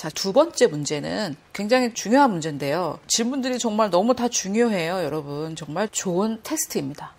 자, 두 번째 문제는 굉장히 중요한 문제인데요. 질문들이 정말 너무 다 중요해요, 여러분. 정말 좋은 테스트입니다.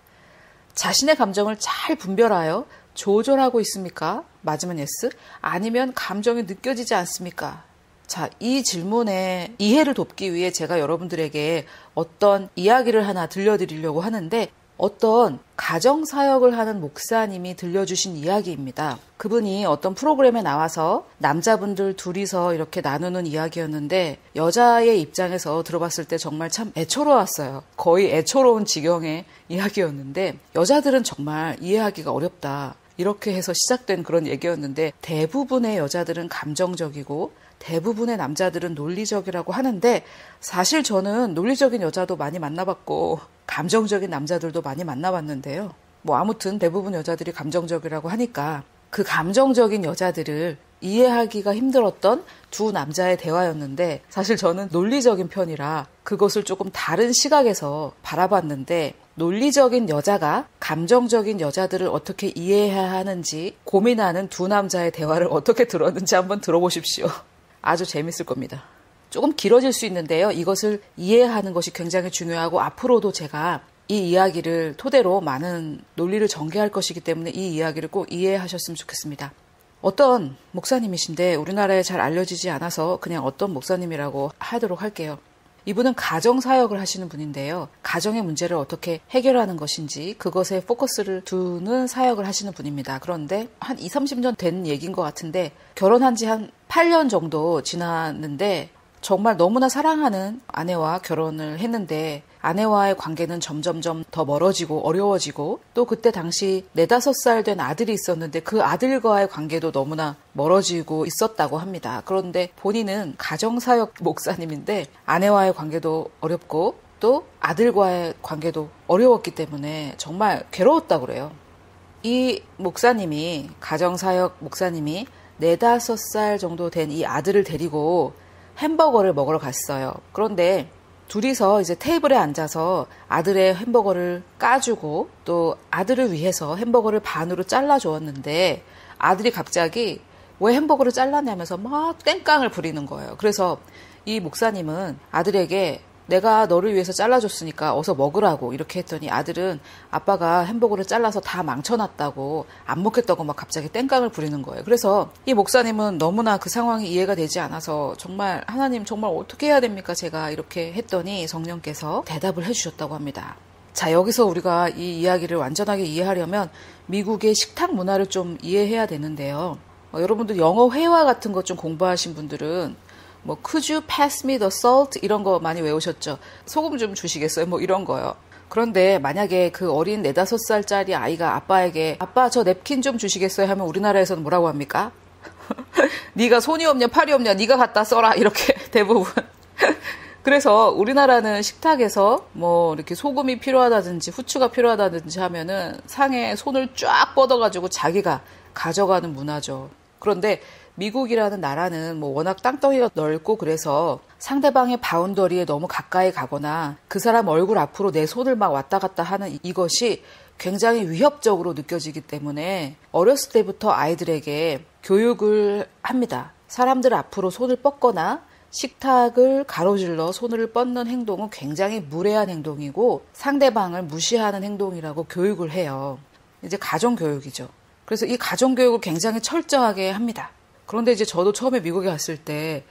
자신의 감정을 잘 분별하여 조절하고 있습니까? 맞으면 yes. 아니면 감정이 느껴지지 않습니까? 자, 이 질문에 이해를 돕기 위해 제가 여러분들에게 어떤 이야기를 하나 들려드리려고 하는데, 어떤 가정사역을 하는 목사님이 들려주신 이야기입니다. 그분이 어떤 프로그램에 나와서 남자분들 둘이서 이렇게 나누는 이야기였는데, 여자의 입장에서 들어봤을 때 정말 참 애처로웠어요. 거의 애처로운 지경의 이야기였는데, 여자들은 정말 이해하기가 어렵다, 이렇게 해서 시작된 그런 얘기였는데, 대부분의 여자들은 감정적이고 대부분의 남자들은 논리적이라고 하는데, 사실 저는 논리적인 여자도 많이 만나봤고 감정적인 남자들도 많이 만나봤는데요. 아무튼 대부분 여자들이 감정적이라고 하니까 그 감정적인 여자들을 이해하기가 힘들었던 두 남자의 대화였는데, 사실 저는 논리적인 편이라 그것을 조금 다른 시각에서 바라봤는데, 논리적인 여자가 감정적인 여자들을 어떻게 이해해야 하는지 고민하는 두 남자의 대화를 어떻게 들었는지 한번 들어보십시오. 아주 재밌을 겁니다. 조금 길어질 수 있는데요. 이것을 이해하는 것이 굉장히 중요하고, 앞으로도 제가 이 이야기를 토대로 많은 논리를 전개할 것이기 때문에 이 이야기를 꼭 이해하셨으면 좋겠습니다. 어떤 목사님이신데 우리나라에 잘 알려지지 않아서 그냥 어떤 목사님이라고 하도록 할게요. 이분은 가정사역을 하시는 분인데요. 가정의 문제를 어떻게 해결하는 것인지 그것에 포커스를 두는 사역을 하시는 분입니다. 그런데 한 20, 30년 된 얘기인 것 같은데, 결혼한 지 한 8년 정도 지났는데 정말 너무나 사랑하는 아내와 결혼을 했는데, 아내와의 관계는 점점점 더 멀어지고 어려워지고, 또 그때 당시 4, 5살 된 아들이 있었는데 그 아들과의 관계도 너무나 멀어지고 있었다고 합니다. 그런데 본인은 가정사역 목사님인데 아내와의 관계도 어렵고 또 아들과의 관계도 어려웠기 때문에 정말 괴로웠다고 그래요. 이 목사님이, 가정사역 목사님이 4, 5살 정도 된 이 아들을 데리고 햄버거를 먹으러 갔어요. 그런데 둘이서 이제 테이블에 앉아서 아들의 햄버거를 까주고 또 아들을 위해서 햄버거를 반으로 잘라주었는데, 아들이 갑자기 왜 햄버거를 잘라냐면서 막 땡깡을 부리는 거예요. 그래서 이 목사님은 아들에게 내가 너를 위해서 잘라줬으니까 어서 먹으라고 이렇게 했더니, 아들은 아빠가 햄버거를 잘라서 다 망쳐놨다고 안 먹겠다고 막 갑자기 땡깡을 부리는 거예요. 그래서 이 목사님은 너무나 그 상황이 이해가 되지 않아서, 정말 하나님 정말 어떻게 해야 됩니까 제가, 이렇게 했더니 성령께서 대답을 해주셨다고 합니다. 자, 여기서 우리가 이 이야기를 완전하게 이해하려면 미국의 식탁 문화를 좀 이해해야 되는데요. 여러분들 영어 회화 같은 것 좀 공부하신 분들은 could you pass me the salt? 이런 거 많이 외우셨죠? 소금 좀 주시겠어요? 이런 거요. 그런데 만약에 그 어린 4, 5살짜리 아이가 아빠에게 아빠 저 냅킨 좀 주시겠어요? 하면 우리나라에서는 뭐라고 합니까? 네가 손이 없냐 팔이 없냐 네가 갖다 써라, 이렇게 대부분. 그래서 우리나라는 식탁에서 이렇게 소금이 필요하다든지 후추가 필요하다든지 하면은 상에 손을 쫙 뻗어가지고 자기가 가져가는 문화죠. 그런데 미국이라는 나라는 워낙 땅덩이가 넓고 그래서 상대방의 바운더리에 너무 가까이 가거나 그 사람 얼굴 앞으로 내 손을 막 왔다 갔다 하는 이것이 굉장히 위협적으로 느껴지기 때문에 어렸을 때부터 아이들에게 교육을 합니다. 사람들 앞으로 손을 뻗거나 식탁을 가로질러 손을 뻗는 행동은 굉장히 무례한 행동이고 상대방을 무시하는 행동이라고 교육을 해요. 이제 가정교육이죠. 그래서 이 가정교육을 굉장히 철저하게 합니다. 그런데 이제 저도 처음에 미국에 갔을 때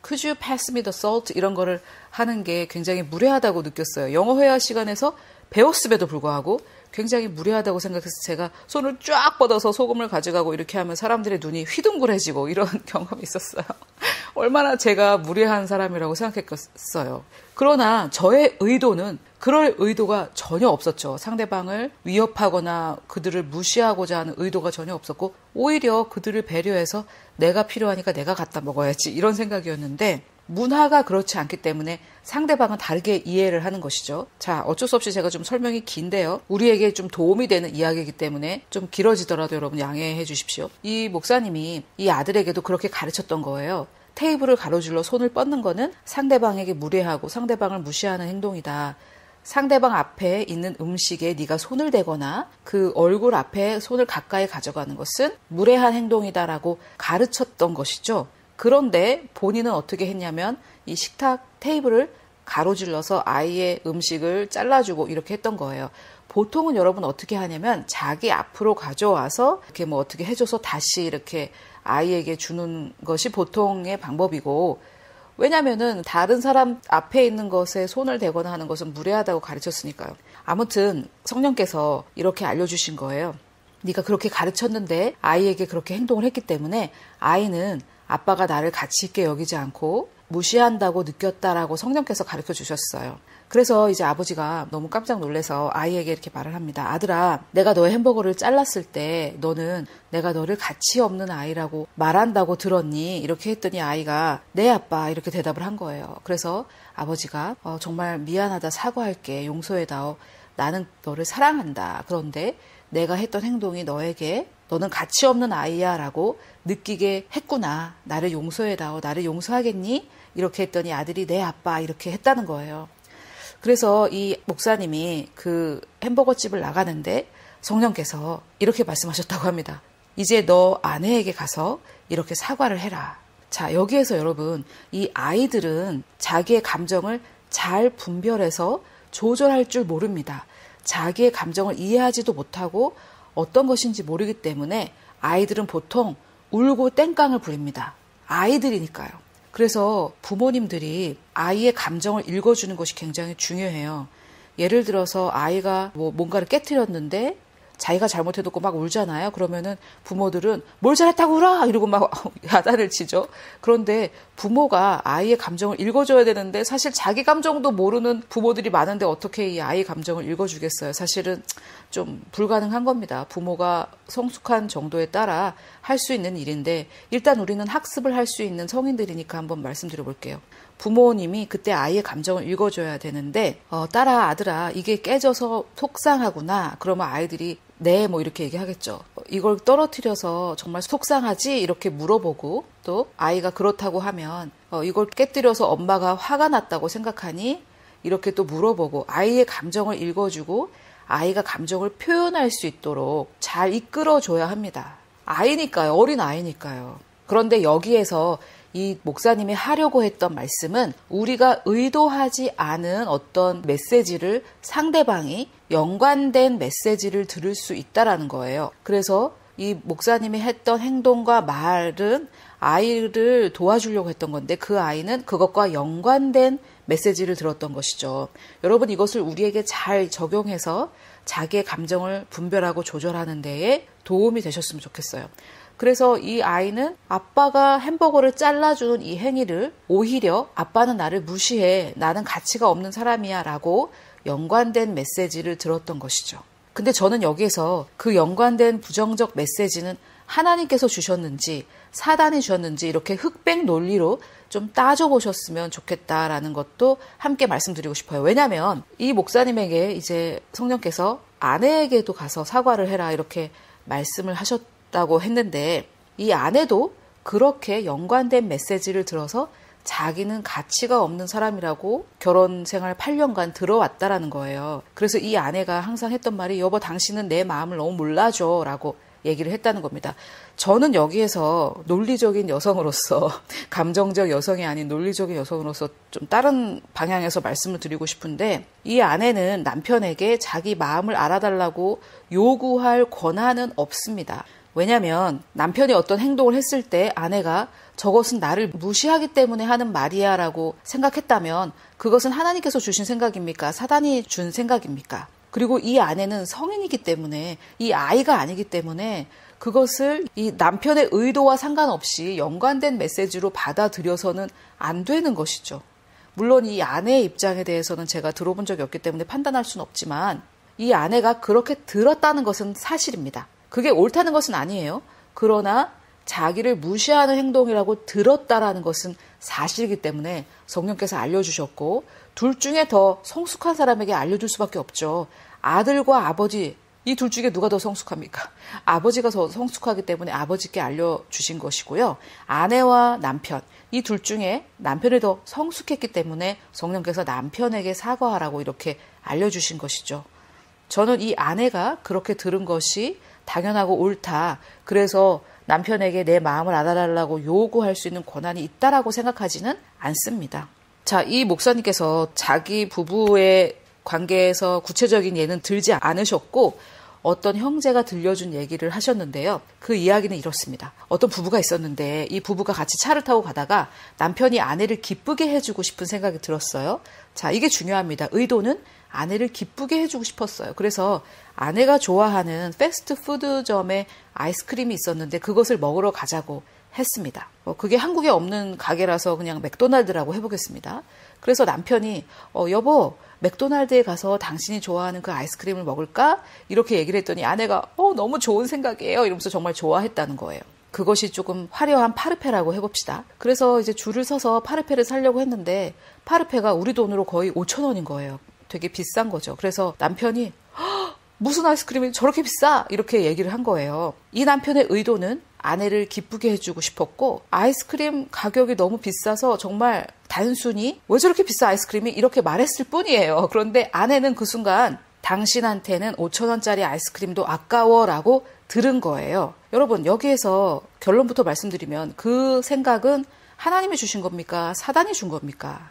Could you pass me the salt? 이런 거를 하는 게 굉장히 무례하다고 느꼈어요. 영어 회화 시간에서 배웠음에도 불구하고 굉장히 무례하다고 생각해서 제가 손을 쫙 뻗어서 소금을 가져가고 이렇게 하면 사람들의 눈이 휘둥그레지고 이런 경험이 있었어요. 얼마나 제가 무례한 사람이라고 생각했겠어요. 그러나 저의 의도는 그럴 의도가 전혀 없었죠. 상대방을 위협하거나 그들을 무시하고자 하는 의도가 전혀 없었고 오히려 그들을 배려해서 내가 필요하니까 내가 갖다 먹어야지 이런 생각이었는데 문화가 그렇지 않기 때문에 상대방은 다르게 이해를 하는 것이죠. 자, 어쩔 수 없이 제가 좀 설명이 긴데요. 우리에게 좀 도움이 되는 이야기이기 때문에 좀 길어지더라도 여러분 양해해 주십시오. 이 목사님이 이 아들에게도 그렇게 가르쳤던 거예요. 테이블을 가로질러 손을 뻗는 거는 상대방에게 무례하고 상대방을 무시하는 행동이다. 상대방 앞에 있는 음식에 네가 손을 대거나 그 얼굴 앞에 손을 가까이 가져가는 것은 무례한 행동이다라고 가르쳤던 것이죠. 그런데 본인은 어떻게 했냐면 이 식탁 테이블을 가로질러서 아이의 음식을 잘라주고 이렇게 했던 거예요. 보통은 여러분 어떻게 하냐면 자기 앞으로 가져와서 이렇게 뭐 어떻게 해줘서 다시 이렇게 아이에게 주는 것이 보통의 방법이고, 왜냐면은 다른 사람 앞에 있는 것에 손을 대거나 하는 것은 무례하다고 가르쳤으니까요. 아무튼 성령께서 이렇게 알려주신 거예요. 네가 그렇게 가르쳤는데 아이에게 그렇게 행동을 했기 때문에 아이는 아빠가 나를 가치 있게 여기지 않고 무시한다고 느꼈다라고 성령께서 가르쳐 주셨어요. 그래서 이제 아버지가 너무 깜짝 놀라서 아이에게 이렇게 말을 합니다. 아들아, 내가 너의 햄버거를 잘랐을 때 너는 내가 너를 가치 없는 아이라고 말한다고 들었니? 이렇게 했더니 아이가 네 아빠 이렇게 대답을 한 거예요. 그래서 아버지가 정말 미안하다, 사과할게, 용서해다오, 나는 너를 사랑한다. 그런데 내가 했던 행동이 너에게 너는 가치 없는 아이야 라고 느끼게 했구나. 나를 용서해다오. 나를 용서하겠니? 이렇게 했더니 아들이 네 아빠 이렇게 했다는 거예요. 그래서 이 목사님이 그 햄버거 집을 나가는데 성령께서 이렇게 말씀하셨다고 합니다. 이제 너 아내에게 가서 이렇게 사과를 해라. 자, 여기에서 여러분, 이 아이들은 자기의 감정을 잘 분별해서 조절할 줄 모릅니다. 자기의 감정을 이해하지도 못하고 어떤 것인지 모르기 때문에 아이들은 보통 울고 땡깡을 부립니다. 아이들이니까요. 그래서 부모님들이 아이의 감정을 읽어주는 것이 굉장히 중요해요. 예를 들어서 아이가 뭔가를 깨트렸는데 자기가 잘못해놓고 막 울잖아요. 그러면은 부모들은 뭘 잘했다고 울어! 이러고 막 야단을 치죠. 그런데 부모가 아이의 감정을 읽어줘야 되는데 사실 자기 감정도 모르는 부모들이 많은데 어떻게 이 아이 감정을 읽어주겠어요. 사실은 좀 불가능한 겁니다. 부모가 성숙한 정도에 따라 할 수 있는 일인데 일단 우리는 학습을 할 수 있는 성인들이니까 한번 말씀드려 볼게요. 부모님이 그때 아이의 감정을 읽어줘야 되는데 딸아, 아들아, 이게 깨져서 속상하구나. 그러면 아이들이 네, 뭐 이렇게 얘기하겠죠. 이걸 떨어뜨려서 정말 속상하지? 이렇게 물어보고, 또 아이가 그렇다고 하면 이걸 깨뜨려서 엄마가 화가 났다고 생각하니? 이렇게 또 물어보고 아이의 감정을 읽어주고 아이가 감정을 표현할 수 있도록 잘 이끌어줘야 합니다. 아이니까요. 어린 아이니까요. 그런데 여기에서 이 목사님이 하려고 했던 말씀은 우리가 의도하지 않은 어떤 메시지를, 상대방이 연관된 메시지를 들을 수 있다라는 거예요. 그래서 이 목사님이 했던 행동과 말은 아이를 도와주려고 했던 건데 그 아이는 그것과 연관된 메시지를 들었던 것이죠. 여러분, 이것을 우리에게 잘 적용해서 자기의 감정을 분별하고 조절하는 데에 도움이 되셨으면 좋겠어요. 그래서 이 아이는 아빠가 햄버거를 잘라주는 이 행위를 오히려 아빠는 나를 무시해, 나는 가치가 없는 사람이야 라고 연관된 메시지를 들었던 것이죠. 근데 저는 여기에서 그 연관된 부정적 메시지는 하나님께서 주셨는지 사단이 주셨는지 이렇게 흑백 논리로 좀 따져보셨으면 좋겠다라는 것도 함께 말씀드리고 싶어요. 왜냐하면 이 목사님에게 이제 성령께서 아내에게도 가서 사과를 해라 이렇게 말씀을 하셨다고 했는데 이 아내도 그렇게 연관된 메시지를 들어서 자기는 가치가 없는 사람이라고 결혼 생활 8년간 들어왔다라는 거예요. 그래서 이 아내가 항상 했던 말이 여보 당신은 내 마음을 너무 몰라줘 라고 얘기를 했다는 겁니다. 저는 여기에서 논리적인 여성으로서 감정적 여성이 아닌 논리적인 여성으로서 좀 다른 방향에서 말씀을 드리고 싶은데 이 아내는 남편에게 자기 마음을 알아달라고 요구할 권한은 없습니다. 왜냐하면 남편이 어떤 행동을 했을 때 아내가 저것은 나를 무시하기 때문에 하는 말이야 라고 생각했다면 그것은 하나님께서 주신 생각입니까? 사단이 준 생각입니까? 그리고 이 아내는 성인이기 때문에 이 아이가 아니기 때문에 그것을 이 남편의 의도와 상관없이 연관된 메시지로 받아들여서는 안 되는 것이죠. 물론 이 아내의 입장에 대해서는 제가 들어본 적이 없기 때문에 판단할 수는 없지만 이 아내가 그렇게 들었다는 것은 사실입니다. 그게 옳다는 것은 아니에요. 그러나 자기를 무시하는 행동이라고 들었다라는 것은 사실이기 때문에 성령께서 알려주셨고 둘 중에 더 성숙한 사람에게 알려줄 수밖에 없죠. 아들과 아버지 이 둘 중에 누가 더 성숙합니까? 아버지가 더 성숙하기 때문에 아버지께 알려주신 것이고요. 아내와 남편 이 둘 중에 남편이 더 성숙했기 때문에 성령께서 남편에게 사과하라고 이렇게 알려주신 것이죠. 저는 이 아내가 그렇게 들은 것이 당연하고 옳다. 그래서 남편에게 내 마음을 알아달라고 요구할 수 있는 권한이 있다라고 생각하지는 않습니다. 자, 이 목사님께서 자기 부부의 관계에서 구체적인 예는 들지 않으셨고 어떤 형제가 들려준 얘기를 하셨는데요. 그 이야기는 이렇습니다. 어떤 부부가 있었는데 이 부부가 같이 차를 타고 가다가 남편이 아내를 기쁘게 해주고 싶은 생각이 들었어요. 자, 이게 중요합니다. 의도는 아내를 기쁘게 해주고 싶었어요. 그래서 아내가 좋아하는 패스트푸드점에 아이스크림이 있었는데 그것을 먹으러 가자고 했습니다. 그게 한국에 없는 가게라서 그냥 맥도날드라고 해보겠습니다. 그래서 남편이 여보, 맥도날드에 가서 당신이 좋아하는 그 아이스크림을 먹을까? 이렇게 얘기를 했더니 아내가 너무 좋은 생각이에요. 이러면서 정말 좋아했다는 거예요. 그것이 조금 화려한 파르페라고 해봅시다. 그래서 이제 줄을 서서 파르페를 사려고 했는데 파르페가 우리 돈으로 거의 5,000원인 거예요. 되게 비싼 거죠. 그래서 남편이 무슨 아이스크림이 저렇게 비싸? 이렇게 얘기를 한 거예요. 이 남편의 의도는 아내를 기쁘게 해주고 싶었고 아이스크림 가격이 너무 비싸서 정말 단순히 왜 저렇게 비싸 아이스크림이 이렇게 말했을 뿐이에요. 그런데 아내는 그 순간 당신한테는 5,000원짜리 아이스크림도 아까워라고 들은 거예요. 여러분, 여기에서 결론부터 말씀드리면 그 생각은 하나님이 주신 겁니까? 사단이 준 겁니까?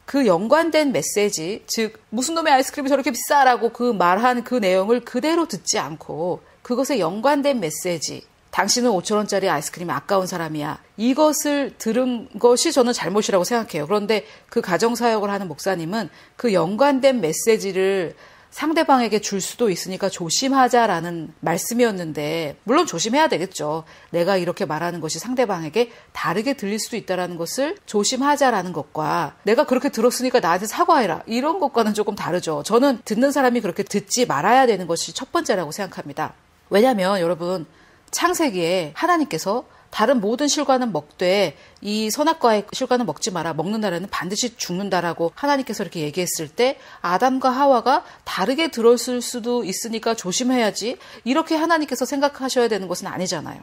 그 연관된 메시지, 즉 무슨 놈의 아이스크림이 저렇게 비싸라고 그 말한 그 내용을 그대로 듣지 않고 그것에 연관된 메시지, 당신은 5,000원짜리 아이스크림이 아까운 사람이야. 이것을 들은 것이 저는 잘못이라고 생각해요. 그런데 그 가정사역을 하는 목사님은 그 연관된 메시지를 상대방에게 줄 수도 있으니까 조심하자라는 말씀이었는데 물론 조심해야 되겠죠. 내가 이렇게 말하는 것이 상대방에게 다르게 들릴 수도 있다는 것을 조심하자라는 것과 내가 그렇게 들었으니까 나한테 사과해라. 이런 것과는 조금 다르죠. 저는 듣는 사람이 그렇게 듣지 말아야 되는 것이 첫 번째라고 생각합니다. 왜냐하면 여러분 창세기에 하나님께서 다른 모든 실과는 먹되 이 선악과의 실과는 먹지 마라. 먹는 날에는 반드시 죽는다라고 하나님께서 이렇게 얘기했을 때 아담과 하와가 다르게 들었을 수도 있으니까 조심해야지. 이렇게 하나님께서 생각하셔야 되는 것은 아니잖아요.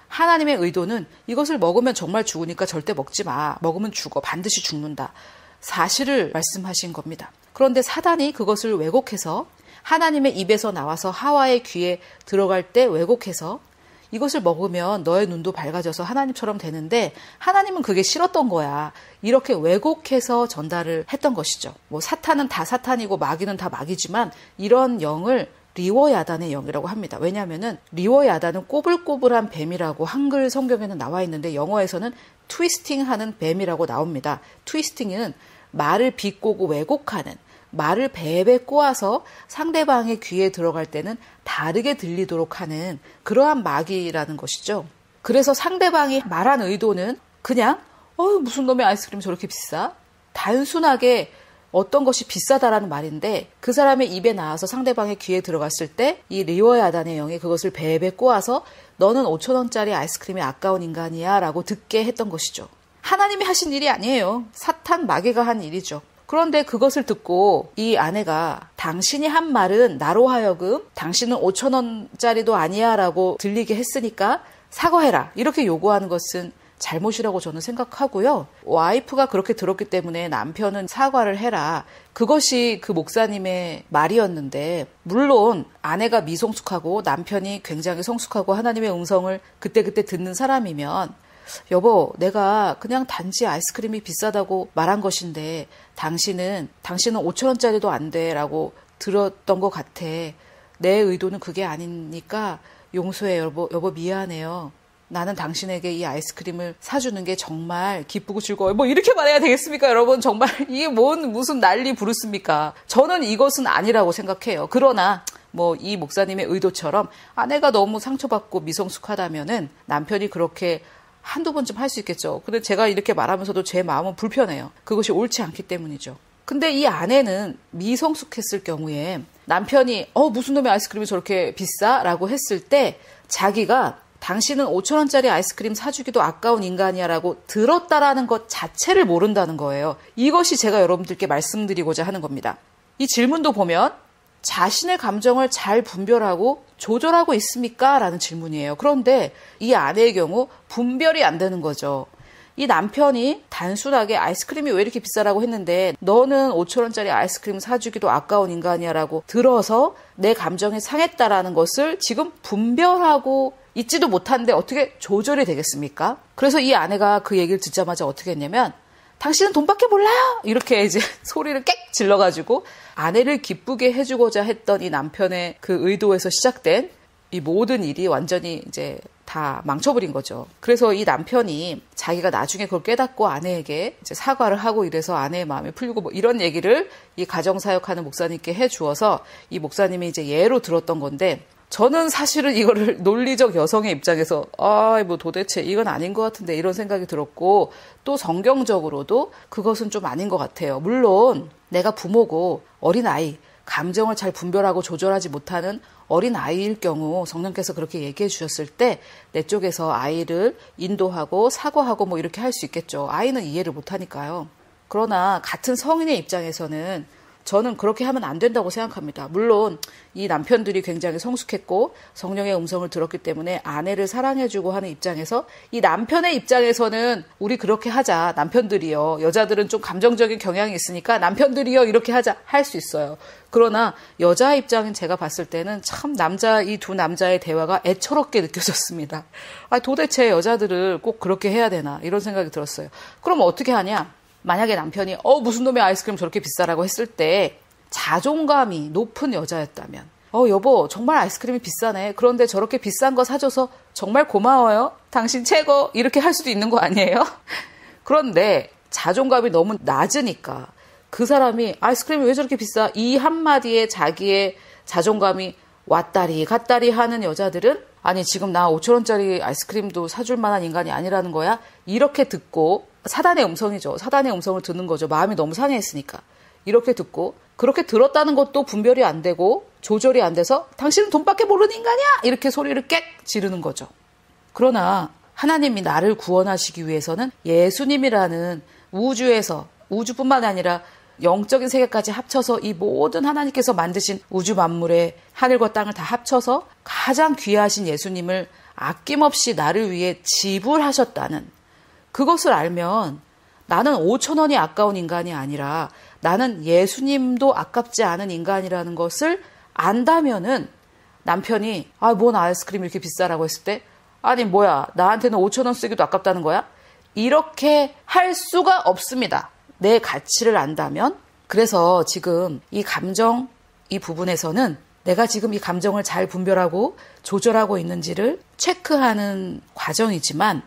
하나님의 의도는 이것을 먹으면 정말 죽으니까 절대 먹지 마. 먹으면 죽어. 반드시 죽는다. 사실을 말씀하신 겁니다. 그런데 사단이 그것을 왜곡해서 하나님의 입에서 나와서 하와의 귀에 들어갈 때 왜곡해서 이것을 먹으면 너의 눈도 밝아져서 하나님처럼 되는데 하나님은 그게 싫었던 거야. 이렇게 왜곡해서 전달을 했던 것이죠. 사탄은 다 사탄이고 마귀는 다 마귀지만 이런 영을 리워야단의 영이라고 합니다. 왜냐하면은 리워야단은 꼬불꼬불한 뱀이라고 한글 성경에는 나와 있는데 영어에서는 트위스팅하는 뱀이라고 나옵니다. 트위스팅은 말을 비꼬고 왜곡하는 말을 배에 꼬아서 상대방의 귀에 들어갈 때는 다르게 들리도록 하는 그러한 마귀라는 것이죠. 그래서 상대방이 말한 의도는 그냥 무슨 놈의 아이스크림이 저렇게 비싸? 단순하게 어떤 것이 비싸다라는 말인데 그 사람의 입에 나와서 상대방의 귀에 들어갔을 때 이 리워야단의 영이 그것을 배에 꼬아서 너는 5,000원짜리 아이스크림이 아까운 인간이야 라고 듣게 했던 것이죠. 하나님이 하신 일이 아니에요. 사탄 마귀가 한 일이죠. 그런데 그것을 듣고 이 아내가 당신이 한 말은 나로 하여금 당신은 5,000원짜리도 아니야 라고 들리게 했으니까 사과해라. 이렇게 요구하는 것은 잘못이라고 저는 생각하고요. 와이프가 그렇게 들었기 때문에 남편은 사과를 해라. 그것이 그 목사님의 말이었는데 물론 아내가 미성숙하고 남편이 굉장히 성숙하고 하나님의 음성을 그때그때 듣는 사람이면 여보, 내가 그냥 단지 아이스크림이 비싸다고 말한 것인데 당신은 5,000원짜리도 안 돼 라고 들었던 것 같아. 내 의도는 그게 아니니까 용서해 여보 미안해요. 나는 당신에게 이 아이스크림을 사주는 게 정말 기쁘고 즐거워요. 이렇게 말해야 되겠습니까 여러분? 정말 이게 무슨 난리 부르습니까? 저는 이것은 아니라고 생각해요. 그러나 이 목사님의 의도처럼 아내가 너무 상처받고 미성숙하다면은 남편이 그렇게 한두 번쯤 할 수 있겠죠. 근데 제가 이렇게 말하면서도 제 마음은 불편해요. 그것이 옳지 않기 때문이죠. 근데 이 아내는 미성숙했을 경우에 남편이 무슨 놈의 아이스크림이 저렇게 비싸? 라고 했을 때 자기가 당신은 5,000원짜리 아이스크림 사주기도 아까운 인간이야 라고 들었다라는 것 자체를 모른다는 거예요. 이것이 제가 여러분들께 말씀드리고자 하는 겁니다. 이 질문도 보면 자신의 감정을 잘 분별하고 조절하고 있습니까? 라는 질문이에요. 그런데 이 아내의 경우 분별이 안 되는 거죠. 이 남편이 단순하게 아이스크림이 왜 이렇게 비싸라고 했는데 너는 5,000원짜리 아이스크림 사주기도 아까운 인간이야 라고 들어서 내 감정이 상했다라는 것을 지금 분별하고 있지도 못한데 어떻게 조절이 되겠습니까? 그래서 이 아내가 그 얘기를 듣자마자 어떻게 했냐면 당신은 돈밖에 몰라요! 이렇게 이제 소리를 꽥 질러가지고 아내를 기쁘게 해주고자 했던 이 남편의 그 의도에서 시작된 이 모든 일이 완전히 이제 다 망쳐버린 거죠. 그래서 이 남편이 자기가 나중에 그걸 깨닫고 아내에게 이제 사과를 하고 이래서 아내의 마음이 풀리고 뭐 이런 얘기를 이 가정사역하는 목사님께 해주어서 이 목사님이 이제 예로 들었던 건데 저는 사실은 이거를 논리적 여성의 입장에서 뭐 도대체 이건 아닌 것 같은데 이런 생각이 들었고 또 성경적으로도 그것은 좀 아닌 것 같아요. 물론 내가 부모고 어린아이, 감정을 잘 분별하고 조절하지 못하는 어린아이일 경우 성령께서 그렇게 얘기해 주셨을 때 내 쪽에서 아이를 인도하고 사과하고 뭐 이렇게 할 수 있겠죠. 아이는 이해를 못하니까요. 그러나 같은 성인의 입장에서는 저는 그렇게 하면 안 된다고 생각합니다. 물론 이 남편들이 굉장히 성숙했고 성령의 음성을 들었기 때문에 아내를 사랑해주고 하는 입장에서 이 남편의 입장에서는 우리 그렇게 하자. 남편들이요. 여자들은 좀 감정적인 경향이 있으니까 남편들이요. 이렇게 하자. 할 수 있어요. 그러나 여자 입장인 제가 봤을 때는 참 이 두 남자의 대화가 애처롭게 느껴졌습니다. 도대체 여자들을 꼭 그렇게 해야 되나 이런 생각이 들었어요. 그럼 어떻게 하냐? 만약에 남편이 무슨 놈의 아이스크림 저렇게 비싸라고 했을 때 자존감이 높은 여자였다면 여보 정말 아이스크림이 비싸네. 그런데 저렇게 비싼 거 사줘서 정말 고마워요. 당신 최고. 이렇게 할 수도 있는 거 아니에요? 그런데 자존감이 너무 낮으니까 그 사람이 아이스크림이 왜 저렇게 비싸? 이 한마디에 자기의 자존감이 왔다리 갔다리 하는 여자들은 아니 지금 나 5,000원짜리 아이스크림도 사줄 만한 인간이 아니라는 거야? 이렇게 듣고 사단의 음성이죠. 사단의 음성을 듣는 거죠. 마음이 너무 상해했으니까. 이렇게 듣고 그렇게 들었다는 것도 분별이 안 되고 조절이 안 돼서 당신은 돈밖에 모르는 인간이야! 이렇게 소리를 꽥 지르는 거죠. 그러나 하나님이 나를 구원하시기 위해서는 예수님이라는 우주에서 우주뿐만 아니라 영적인 세계까지 합쳐서 이 모든 하나님께서 만드신 우주 만물의 하늘과 땅을 다 합쳐서 가장 귀하신 예수님을 아낌없이 나를 위해 지불하셨다는 그것을 알면 나는 5,000원이 아까운 인간이 아니라 나는 예수님도 아깝지 않은 인간이라는 것을 안다면은 남편이 뭔 아이스크림 이렇게 비싸라고 했을 때 아니 뭐야 나한테는 5,000원 쓰기도 아깝다는 거야? 이렇게 할 수가 없습니다. 내 가치를 안다면. 그래서 지금 이 감정 이 부분에서는 내가 지금 이 감정을 잘 분별하고 조절하고 있는지를 체크하는 과정이지만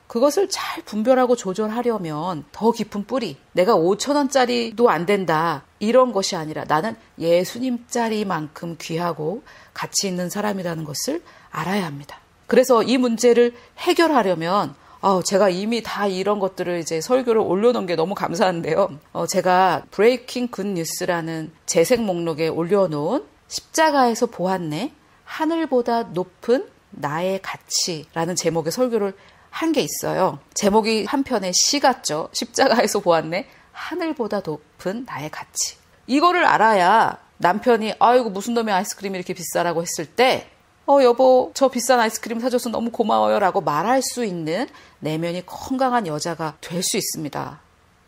그것을 잘 분별하고 조절하려면 더 깊은 뿌리, 내가 5,000원짜리도 안 된다 이런 것이 아니라 나는 예수님짜리만큼 귀하고 가치 있는 사람이라는 것을 알아야 합니다. 그래서 이 문제를 해결하려면 제가 이미 다 이런 것들을 이제 설교를 올려놓은 게 너무 감사한데요. 제가 브레이킹 굿 뉴스라는 재생 목록에 올려놓은 십자가에서 보았네 하늘보다 높은 나의 가치라는 제목의 설교를 한 게 있어요. 제목이 한편의 시 같죠. 십자가에서 보았네 하늘보다 높은 나의 가치. 이거를 알아야 남편이 아이고 무슨 놈의 아이스크림이 이렇게 비싸라고 했을 때 여보 저 비싼 아이스크림 사줘서 너무 고마워요 라고 말할 수 있는 내면이 건강한 여자가 될 수 있습니다.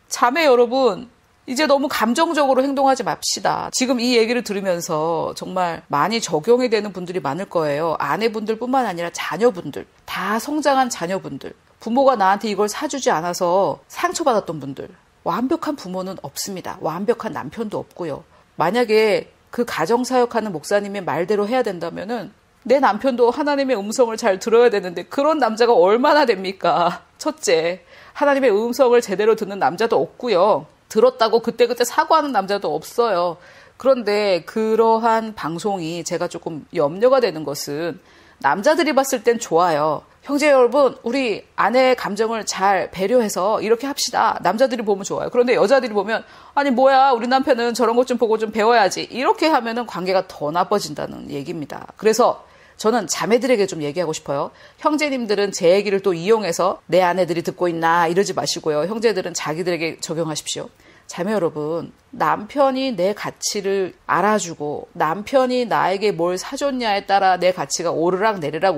자매 여러분 이제 너무 감정적으로 행동하지 맙시다. 지금 이 얘기를 들으면서 정말 많이 적용이 되는 분들이 많을 거예요. 아내분들뿐만 아니라 자녀분들, 다 성장한 자녀분들, 부모가 나한테 이걸 사주지 않아서 상처받았던 분들. 완벽한 부모는 없습니다. 완벽한 남편도 없고요. 만약에 그 가정사역하는 목사님의 말대로 해야 된다면은 내 남편도 하나님의 음성을 잘 들어야 되는데 그런 남자가 얼마나 됩니까? 첫째, 하나님의 음성을 제대로 듣는 남자도 없고요. 들었다고 그때그때 사과하는 남자도 없어요. 그런데 그러한 방송이 제가 조금 염려가 되는 것은 남자들이 봤을 땐 좋아요. 형제 여러분, 우리 아내의 감정을 잘 배려해서 이렇게 합시다. 남자들이 보면 좋아요. 그런데 여자들이 보면 아니 뭐야 우리 남편은 저런 것 좀 보고 좀 배워야지. 이렇게 하면은 관계가 더 나빠진다는 얘기입니다. 그래서 저는 자매들에게 좀 얘기하고 싶어요. 형제님들은 제 얘기를 또 이용해서 내 아내들이 듣고 있나 이러지 마시고요. 형제들은 자기들에게 적용하십시오. 자매 여러분, 남편이 내 가치를 알아주고 남편이 나에게 뭘 사줬냐에 따라 내 가치가 오르락 내리락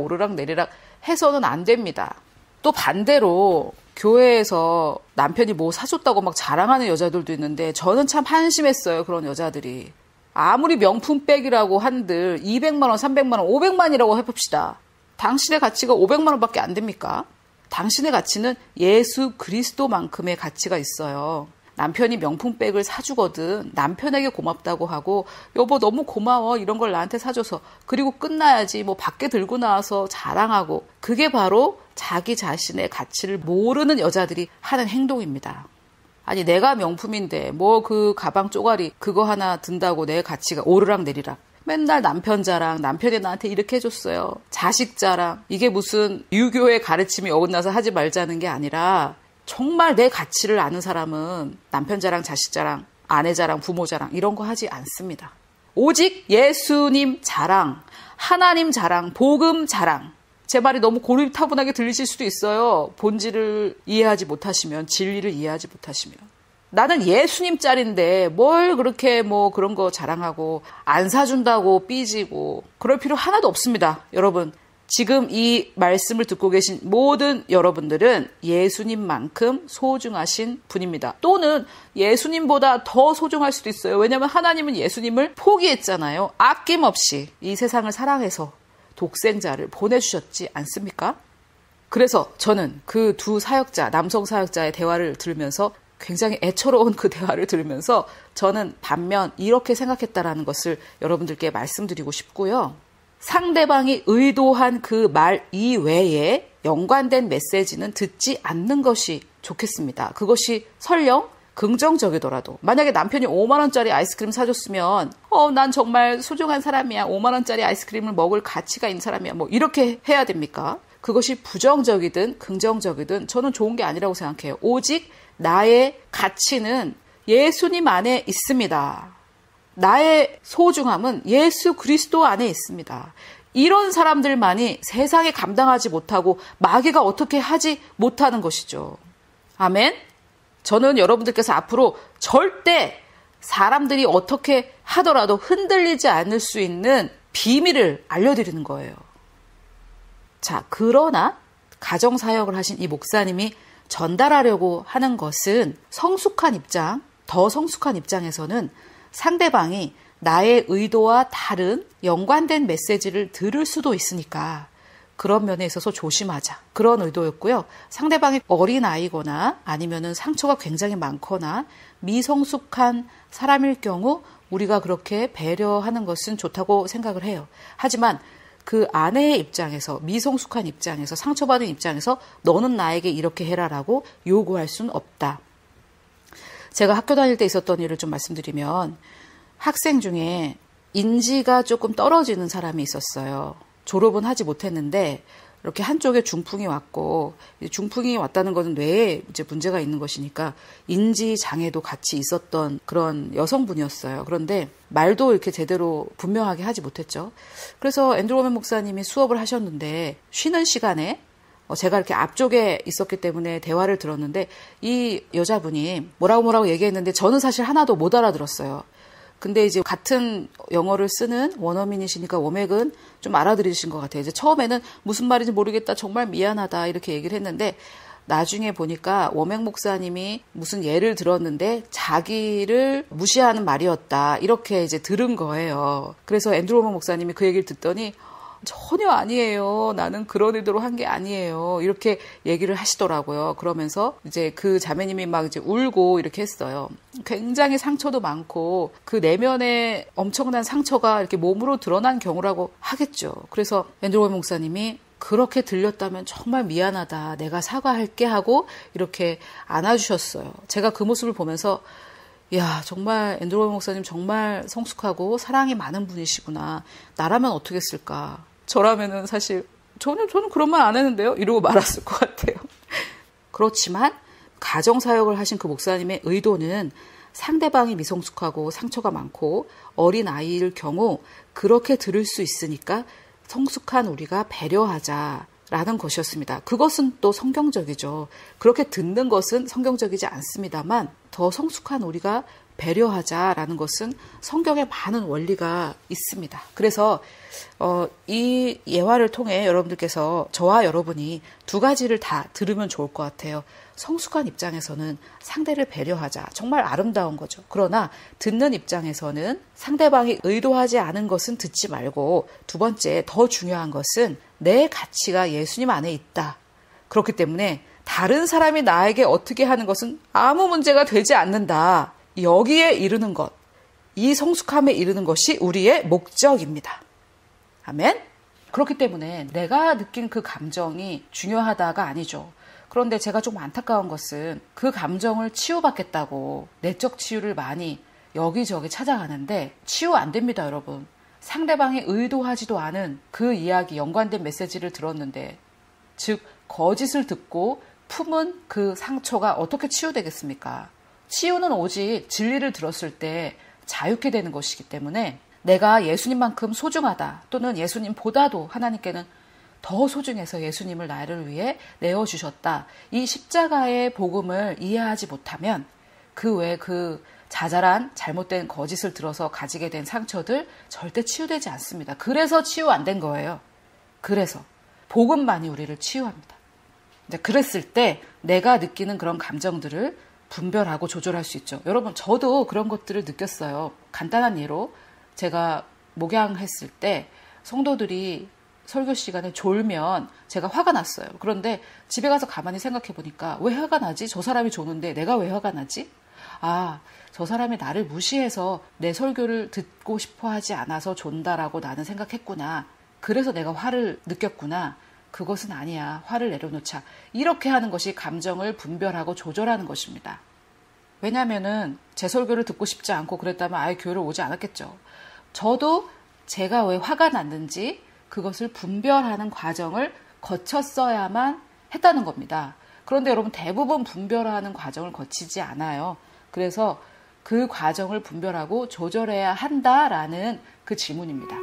해서는 안 됩니다. 또 반대로 교회에서 남편이 뭐 사줬다고 막 자랑하는 여자들도 있는데 저는 참 한심했어요. 그런 여자들이. 아무리 명품백이라고 한들 200만 원, 300만 원, 500만이라고 해봅시다. 당신의 가치가 500만 원밖에 안 됩니까? 당신의 가치는 예수 그리스도만큼의 가치가 있어요. 남편이 명품백을 사주거든 남편에게 고맙다고 하고 여보 너무 고마워 이런 걸 나한테 사줘서 그리고 끝나야지 뭐 밖에 들고 나와서 자랑하고 그게 바로 자기 자신의 가치를 모르는 여자들이 하는 행동입니다. 아니 내가 명품인데 뭐 그 가방 쪼가리 그거 하나 든다고 내 가치가 오르락 내리락 맨날 남편 자랑 남편이 나한테 이렇게 해줬어요. 자식 자랑 이게 무슨 유교의 가르침이 어긋나서 하지 말자는 게 아니라 정말 내 가치를 아는 사람은 남편 자랑, 자식 자랑, 아내 자랑, 부모 자랑 이런 거 하지 않습니다. 오직 예수님 자랑, 하나님 자랑, 복음 자랑. 제 말이 너무 고리타분하게 들리실 수도 있어요. 본질을 이해하지 못하시면, 진리를 이해하지 못하시면. 나는 예수님 짤인데 뭘 그렇게 뭐 그런 거 자랑하고 안 사준다고 삐지고 그럴 필요 하나도 없습니다. 여러분. 지금 이 말씀을 듣고 계신 모든 여러분들은 예수님만큼 소중하신 분입니다. 또는 예수님보다 더 소중할 수도 있어요. 왜냐하면 하나님은 예수님을 포기했잖아요. 아낌없이 이 세상을 사랑해서 독생자를 보내주셨지 않습니까? 그래서 저는 그 두 사역자, 남성 사역자의 대화를 들으면서 굉장히 애처로운 그 대화를 들으면서 저는 반면 이렇게 생각했다라는 것을 여러분들께 말씀드리고 싶고요. 상대방이 의도한 그 말 이외에 연관된 메시지는 듣지 않는 것이 좋겠습니다. 그것이 설령 긍정적이더라도 만약에 남편이 5만 원짜리 아이스크림 사줬으면 난 정말 소중한 사람이야. 5만 원짜리 아이스크림을 먹을 가치가 있는 사람이야. 뭐 이렇게 해야 됩니까? 그것이 부정적이든 긍정적이든 저는 좋은 게 아니라고 생각해요. 오직 나의 가치는 예수님 안에 있습니다. 나의 소중함은 예수 그리스도 안에 있습니다. 이런 사람들만이 세상에 감당하지 못하고 마귀가 어떻게 하지 못하는 것이죠. 아멘? 저는 여러분들께서 앞으로 절대 사람들이 어떻게 하더라도 흔들리지 않을 수 있는 비밀을 알려드리는 거예요. 자, 그러나 가정사역을 하신 이 목사님이 전달하려고 하는 것은 성숙한 입장, 더 성숙한 입장에서는 상대방이 나의 의도와 다른 연관된 메시지를 들을 수도 있으니까 그런 면에 있어서 조심하자. 그런 의도였고요. 상대방이 어린아이거나 아니면은 상처가 굉장히 많거나 미성숙한 사람일 경우 우리가 그렇게 배려하는 것은 좋다고 생각을 해요. 하지만 그 아내의 입장에서 미성숙한 입장에서 상처받은 입장에서 너는 나에게 이렇게 해라라고 요구할 수는 없다. 제가 학교 다닐 때 있었던 일을 좀 말씀드리면 학생 중에 인지가 조금 떨어지는 사람이 있었어요. 졸업은 하지 못했는데 이렇게 한쪽에 중풍이 왔고 중풍이 왔다는 것은 뇌에 이제 문제가 있는 것이니까 인지 장애도 같이 있었던 그런 여성분이었어요. 그런데 말도 이렇게 제대로 분명하게 하지 못했죠. 그래서 앤드루 워맨 목사님이 수업을 하셨는데 쉬는 시간에 제가 이렇게 앞쪽에 있었기 때문에 대화를 들었는데 이 여자분이 뭐라고 얘기했는데 저는 사실 하나도 못 알아들었어요. 근데 이제 같은 영어를 쓰는 원어민이시니까 워맥은 좀 알아들으신 것 같아요. 이제 처음에는 무슨 말인지 모르겠다, 정말 미안하다 이렇게 얘기를 했는데 나중에 보니까 워맥 목사님이 무슨 예를 들었는데 자기를 무시하는 말이었다 이렇게 이제 들은 거예요. 그래서 앤드루 워맥 목사님이 그 얘기를 듣더니 전혀 아니에요. 나는 그런 의도로 한 게 아니에요. 이렇게 얘기를 하시더라고요. 그러면서 이제 그 자매님이 막 이제 울고 이렇게 했어요. 굉장히 상처도 많고 그 내면에 엄청난 상처가 이렇게 몸으로 드러난 경우라고 하겠죠. 그래서 앤드루 워맨 목사님이 그렇게 들렸다면 정말 미안하다. 내가 사과할게 하고 이렇게 안아주셨어요. 제가 그 모습을 보면서 야, 정말 앤드루 워맨 목사님 정말 성숙하고 사랑이 많은 분이시구나. 나라면 어떻게 했을까? 저라면은 사실 저는 그런 말 안 했는데요. 이러고 말았을 것 같아요. 그렇지만 가정사역을 하신 그 목사님의 의도는 상대방이 미성숙하고 상처가 많고 어린 아이일 경우 그렇게 들을 수 있으니까 성숙한 우리가 배려하자라는 것이었습니다. 그것은 또 성경적이죠. 그렇게 듣는 것은 성경적이지 않습니다만 더 성숙한 우리가 배려하자라는 것은 성경에 많은 원리가 있습니다. 그래서 이 예화를 통해 여러분들께서 저와 여러분이 두 가지를 다 들으면 좋을 것 같아요. 성숙한 입장에서는 상대를 배려하자. 정말 아름다운 거죠. 그러나 듣는 입장에서는 상대방이 의도하지 않은 것은 듣지 말고, 두 번째 더 중요한 것은 내 가치가 예수님 안에 있다. 그렇기 때문에 다른 사람이 나에게 어떻게 하는 것은 아무 문제가 되지 않는다. 여기에 이르는 것, 이 성숙함에 이르는 것이 우리의 목적입니다. 아멘? 그렇기 때문에 내가 느낀 그 감정이 중요하다가 아니죠. 그런데 제가 좀 안타까운 것은 그 감정을 치유받겠다고 내적 치유를 많이 여기저기 찾아가는데 치유 안 됩니다, 여러분. 상대방이 의도하지도 않은 그 이야기, 연관된 메시지를 들었는데, 즉 거짓을 듣고 품은 그 상처가 어떻게 치유되겠습니까? 치유는 오직 진리를 들었을 때 자유케 되는 것이기 때문에 내가 예수님만큼 소중하다, 또는 예수님보다도 하나님께는 더 소중해서 예수님을 나를 위해 내어주셨다, 이 십자가의 복음을 이해하지 못하면 그 외에 그 자잘한 잘못된 거짓을 들어서 가지게 된 상처들 절대 치유되지 않습니다. 그래서 치유 안 된 거예요. 그래서 복음만이 우리를 치유합니다. 이제 그랬을 때 내가 느끼는 그런 감정들을 분별하고 조절할 수 있죠. 여러분, 저도 그런 것들을 느꼈어요. 간단한 예로 제가 목양했을 때 성도들이 설교 시간에 졸면 제가 화가 났어요. 그런데 집에 가서 가만히 생각해 보니까 왜 화가 나지? 저 사람이 조는데 내가 왜 화가 나지? 아, 저 사람이 나를 무시해서 내 설교를 듣고 싶어 하지 않아서 존다라고 나는 생각했구나. 그래서 내가 화를 느꼈구나. 그것은 아니야. 화를 내려놓자. 이렇게 하는 것이 감정을 분별하고 조절하는 것입니다. 왜냐하면은 제 설교를 듣고 싶지 않고 그랬다면 아예 교회를 오지 않았겠죠. 저도 제가 왜 화가 났는지 그것을 분별하는 과정을 거쳤어야만 했다는 겁니다. 그런데 여러분, 대부분 분별하는 과정을 거치지 않아요. 그래서 그 과정을 분별하고 조절해야 한다라는 그 질문입니다.